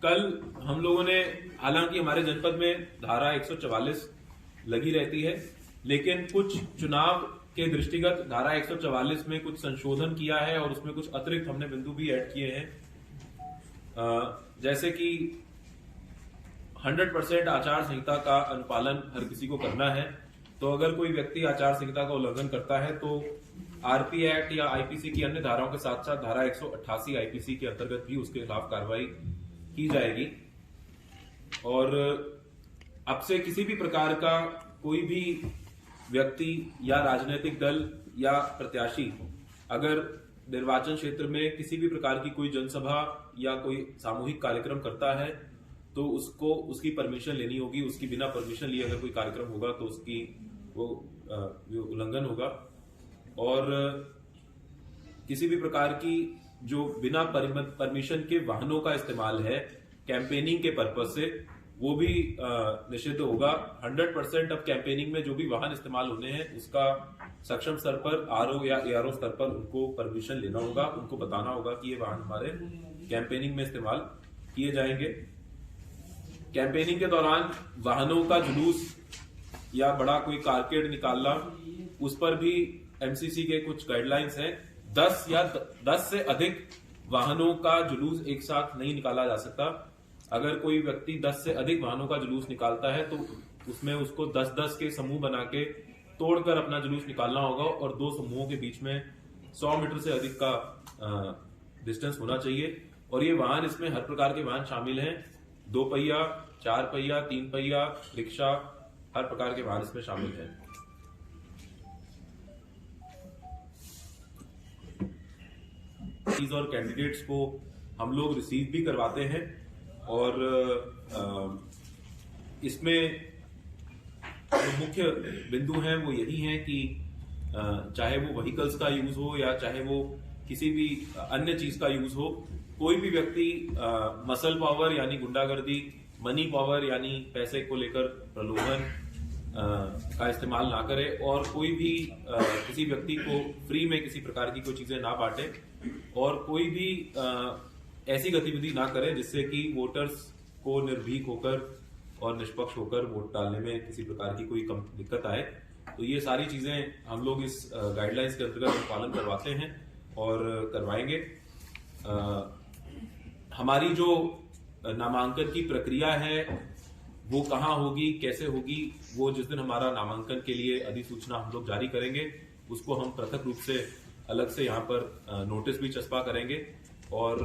कल हम लोगों ने, हालांकि हमारे जनपद में धारा 144 लगी रहती है, लेकिन कुछ चुनाव के दृष्टिगत धारा 144 में कुछ संशोधन किया है और उसमें कुछ अतिरिक्त हमने बिंदु भी ऐड किए हैं। जैसे कि 100% आचार संहिता का अनुपालन हर किसी को करना है। तो अगर कोई व्यक्ति आचार संहिता का उल्लंघन करता है तो आरपी एक्ट या आईपीसी की अन्य धाराओं के साथ साथ धारा 188 आईपीसी के अंतर्गत भी उसके खिलाफ कार्रवाई की जाएगी। और अब से किसी भी प्रकार का कोई भी व्यक्ति या राजनीतिक दल या प्रत्याशी अगर निर्वाचन क्षेत्र में किसी भी प्रकार की कोई जनसभा या कोई सामूहिक कार्यक्रम करता है तो उसको उसकी परमिशन लेनी होगी। उसकी बिना परमिशन लिए अगर कोई कार्यक्रम होगा तो उसकी वो उल्लंघन होगा। और किसी भी प्रकार की जो बिना परमिशन के वाहनों का इस्तेमाल है कैंपेनिंग के पर्पज से, वो भी निषिद्ध होगा। 100% अब कैंपेनिंग में जो भी वाहन इस्तेमाल होने हैं उसका सक्षम स्तर पर आरओ या एआरओ स्तर पर उनको परमिशन लेना होगा, उनको बताना होगा कि ये वाहन हमारे कैंपेनिंग में इस्तेमाल किए जाएंगे। कैंपेनिंग के दौरान वाहनों का जुलूस या बड़ा कोई कारकेड निकालना, उस पर भी एमसीसी के कुछ गाइडलाइंस हैं। 10 से अधिक वाहनों का जुलूस एक साथ नहीं निकाला जा सकता। अगर कोई व्यक्ति 10 से अधिक वाहनों का जुलूस निकालता है तो उसमें उसको 10-10 के समूह बना के तोड़कर अपना जुलूस निकालना होगा और दो समूहों के बीच में 100 मीटर से अधिक का डिस्टेंस होना चाहिए। और ये वाहन, इसमें हर प्रकार के वाहन शामिल हैं, 2 पहिया, 4 पहिया, 3 पहिया, रिक्शा, हर प्रकार के वाहन इसमें शामिल हैं। और कैंडिडेट्स को हम लोग रिसीव भी करवाते हैं और इसमें जो मुख्य बिंदु हैं वो यही हैं कि चाहे वो व्हीकल्स का यूज हो या चाहे वो किसी भी अन्य चीज का यूज हो, कोई भी व्यक्ति मसल पावर यानी गुंडागर्दी, मनी पावर यानी पैसे को लेकर प्रलोभन का इस्तेमाल ना करे और कोई भी किसी व्यक्ति को फ्री में किसी प्रकार की कोई चीजें ना बांटे और कोई भी ऐसी गतिविधि ना करे जिससे कि वोटर्स को निर्भीक होकर और निष्पक्ष होकर वोट डालने में किसी प्रकार की कोई दिक्कत आए। तो ये सारी चीजें हम लोग इस गाइडलाइंस के अंतर्गत पालन करवाते हैं और करवाएंगे। हमारी जो नामांकन की प्रक्रिया है वो कहाँ होगी, कैसे होगी, वो जिस दिन हमारा नामांकन के लिए अधिसूचना हम लोग जारी करेंगे उसको हम पृथक रूप से अलग से यहाँ पर नोटिस भी चस्पा करेंगे और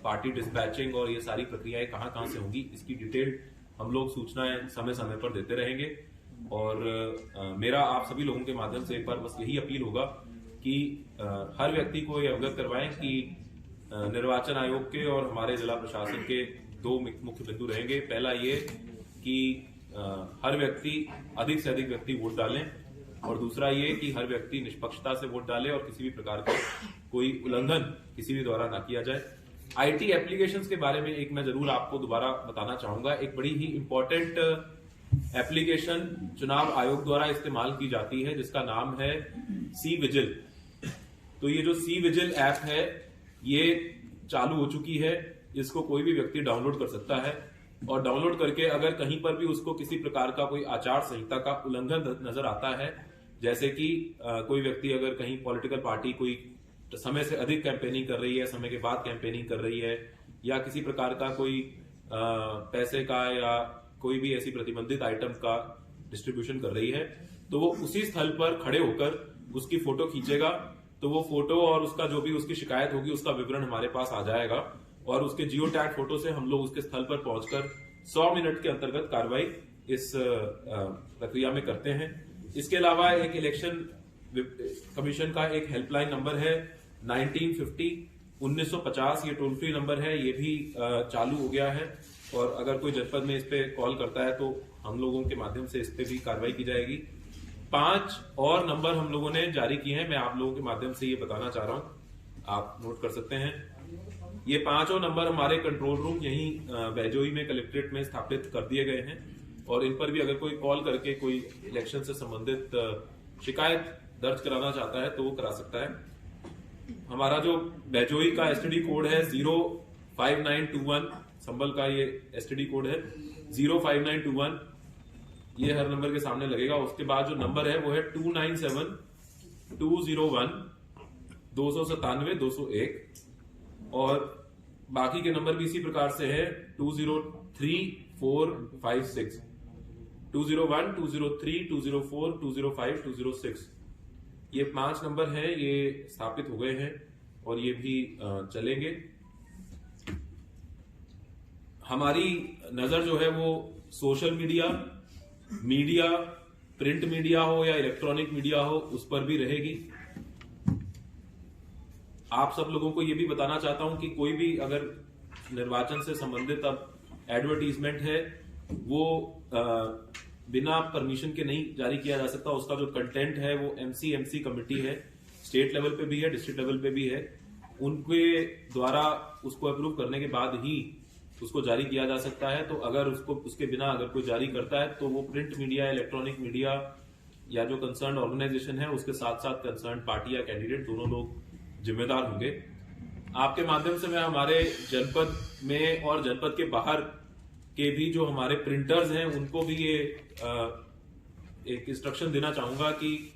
पार्टी डिस्पैचिंग और ये सारी प्रक्रियाएं कहाँ कहाँ से होंगी इसकी डिटेल हम लोग सूचनाएं समय समय पर देते रहेंगे। और मेरा आप सभी लोगों के माध्यम से एक बार बस यही अपील होगा कि हर व्यक्ति को ये अवगत करवाएं कि निर्वाचन आयोग के और हमारे जिला प्रशासन के 2 मुख्य बिंदु रहेंगे। पहला ये कि हर व्यक्ति, अधिक से अधिक व्यक्ति वोट डालें और दूसरा ये कि हर व्यक्ति निष्पक्षता से वोट डाले और किसी भी प्रकार का कोई उल्लंघन किसी भी द्वारा ना किया जाए। आईटी एप्लीकेशंस के बारे में एक मैं जरूर आपको दोबारा बताना चाहूंगा। एक बड़ी ही इंपॉर्टेंट एप्लीकेशन चुनाव आयोग द्वारा इस्तेमाल की जाती है जिसका नाम है सी विजिल। तो ये जो सी विजिल ऐप है ये चालू हो चुकी है, इसको कोई भी व्यक्ति डाउनलोड कर सकता है और डाउनलोड करके अगर कहीं पर भी उसको किसी प्रकार का कोई आचार संहिता का उल्लंघन नजर आता है, जैसे कि कोई व्यक्ति अगर कहीं पॉलिटिकल पार्टी कोई समय से अधिक कैंपेनिंग कर रही है, समय के बाद कैंपेनिंग कर रही है या किसी प्रकार का कोई पैसे का या कोई भी ऐसी प्रतिबंधित आइटम का डिस्ट्रीब्यूशन कर रही है, तो वो उसी स्थल पर खड़े होकर उसकी फोटो खींचेगा। तो वो फोटो और उसका जो भी उसकी शिकायत होगी उसका विवरण हमारे पास आ जाएगा और उसके जियो टैग फोटो से हम लोग उसके स्थल पर पहुंचकर 100 मिनट के अंतर्गत कार्रवाई इस प्रक्रिया में करते हैं। इसके अलावा एक इलेक्शन कमीशन का एक हेल्पलाइन नंबर है 1950, ये टोल फ्री नंबर है, ये भी चालू हो गया है और अगर कोई जनपद में इस पे कॉल करता है तो हम लोगों के माध्यम से इस पे भी कार्रवाई की जाएगी। 5 और नंबर हम लोगों ने जारी किए हैं, मैं आप लोगों के माध्यम से ये बताना चाह रहा हूं, आप नोट कर सकते हैं। ये 5 नंबर हमारे कंट्रोल रूम यहीं बैजोई में कलेक्ट्रेट में स्थापित कर दिए गए हैं और इन पर भी अगर कोई कॉल करके कोई इलेक्शन से संबंधित शिकायत दर्ज कराना चाहता है तो वो करा सकता है। हमारा जो बैजोई का एसटीडी कोड है 5921 संबल का ये STD कोड है 05921, ये हर नंबर के सामने लगेगा। उसके बाद जो नंबर है वो है 297201 और बाकी के नंबर भी इसी प्रकार से है 203456 201 203 204 205 206। ये 5 नंबर हैं, ये स्थापित हो गए हैं और ये भी चलेंगे। हमारी नजर जो है वो सोशल मीडिया, प्रिंट मीडिया हो या इलेक्ट्रॉनिक मीडिया हो, उस पर भी रहेगी। आप सब लोगों को ये भी बताना चाहता हूं कि कोई भी अगर निर्वाचन से संबंधित अब एडवर्टीजमेंट है वो बिना परमिशन के नहीं जारी किया जा सकता। उसका जो कंटेंट है वो एमसी कमेटी है, स्टेट लेवल पे भी है, डिस्ट्रिक्ट लेवल पे भी है, उनके द्वारा उसको अप्रूव करने के बाद ही उसको जारी किया जा सकता है। तो अगर उसके बिना अगर कोई जारी करता है तो वो प्रिंट मीडिया, इलेक्ट्रॉनिक मीडिया या जो कंसर्न ऑर्गेनाइजेशन है उसके साथ साथ कंसर्न पार्टी या कैंडिडेट दोनों लोग जिम्मेदार होंगे। आपके माध्यम से मैं हमारे जनपद में और जनपद के बाहर के भी जो हमारे प्रिंटर्स हैं उनको भी ये एक इंस्ट्रक्शन देना चाहूंगा कि